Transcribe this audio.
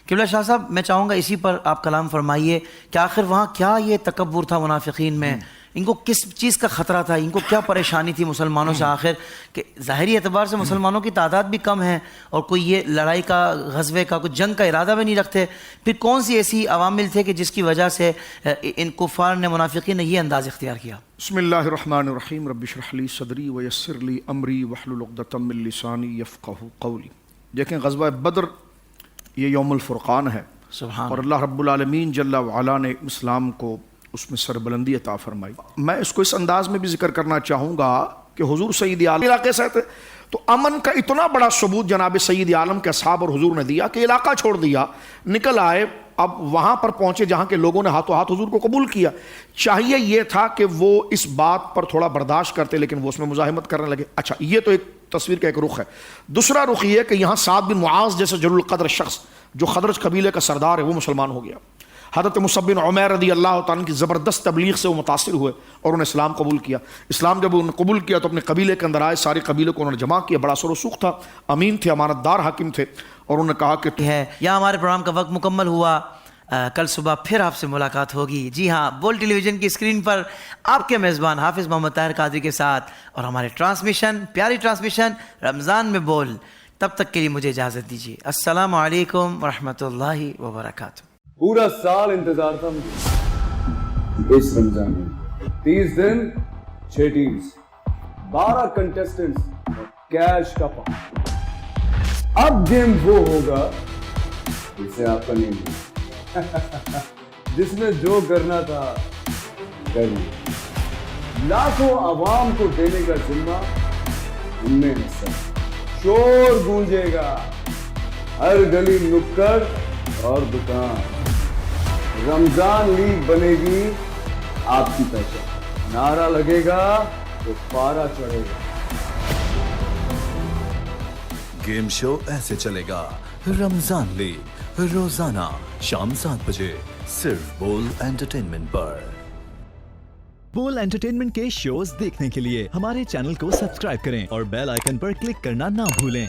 قبلہ شاہ صاحب میں چاہوں گا اسی پر آپ کلام فرمائیے کہ آخر وہاں کیا یہ تکبر تھا منافقین میں، ان کو کس چیز کا خطرہ تھا، ان کو کیا پریشانی تھی مسلمانوں سے آخر کہ ظاہری اعتبار سے مسلمانوں کی تعداد بھی کم ہے اور کوئی یہ لڑائی کا، غزوے کا، کوئی جنگ کا ارادہ بھی نہیں رکھتے، پھر کون سی ایسی عوامل تھے کہ جس کی وجہ سے ان کفار نے، منافقین نے یہ انداز اختیار کیا؟ بسم اللہ الرحمن الرحیم، رب اشرح لی صدری ویسر لی امری واحلل عقدۃ من لسانی یفقہوا قولی۔ دیکھیں غزوہ بدر یہ یوم الفرقان ہے، سبحان اور اللہ رب العالمین جل وعلا نے اسلام کو اس میں سربلندی عطا فرمائی۔ میں اس کو اس انداز میں بھی ذکر کرنا چاہوں گا کہ حضور سید عالم علاقے سے تھے تو امن کا اتنا بڑا ثبوت جناب سید عالم کے اصحاب اور حضور نے دیا کہ علاقہ چھوڑ دیا، نکل آئے، اب وہاں پر پہنچے جہاں کے لوگوں نے ہاتھوں ہاتھ حضور کو قبول کیا۔ چاہیے یہ تھا کہ وہ اس بات پر تھوڑا برداشت کرتے، لیکن وہ اس میں مزاحمت کرنے لگے۔ اچھا، یہ تو ایک تصویر کا ایک رخ ہے۔ دوسرا رخ یہ کہ یہاں سعد بن معاذ جیسے جلیل القدر شخص جو خدرج قبیلے کا سردار ہے وہ مسلمان ہو گیا۔ حضرت مصعب بن عمیر رضی اللہ تعالیٰ کی زبردست تبلیغ سے وہ متاثر ہوئے اور انہوں نے اسلام قبول کیا۔ اسلام جب انہوں نے قبول کیا تو اپنے قبیلے کے اندر آئے، سارے قبیلے کو انہوں نے جمع کیا، بڑا سر و سوخ تھا، امین تھے، امانت دار حاکم تھے، اور انہوں نے کہا کہ ہے یا ہمارے پروگرام کا وقت مکمل ہوا، کل صبح پھر آپ سے ملاقات ہوگی۔ جی ہاں، بول ٹیلی ویژن کی اسکرین پر آپ کے میزبان حافظ محمد طاہر قادری کے ساتھ، اور ہمارے ٹرانسمیشن، پیاری ٹرانسمیشن رمضان میں بول۔ تب تک کے لیے مجھے اجازت دیجیے۔ السلام علیکم ورحمۃ اللہ وبرکاتہ۔ پورا سال انتظار تھا مجھے اس رمضان میں، 30 دن 6 ٹیمز، 12 کنٹیسٹنٹس، کیش کا پاؤں۔ اب گیم وہ ہوگا جسے آپ کا نہیں ہوگا، جس نے جو کرنا تھا کر لیا۔ لاکھوں عوام کو دینے کا ذمہ ان میں حصہ، شور گونجے گا ہر گلی نکڑ اور دکان، رمضان لیگ بنے گی آپ کی پہچان، نعرہ لگے گا تو پارا چڑھے گا۔ گیم شو ایسے چلے گا، رمضان لیگ روزانہ شام 7 بجے صرف بول انٹرٹینمنٹ پر۔ بول انٹرٹینمنٹ کے شوز دیکھنے کے لیے ہمارے چینل کو سبسکرائب کریں اور بیل آئیکن پر کلک کرنا نہ بھولیں۔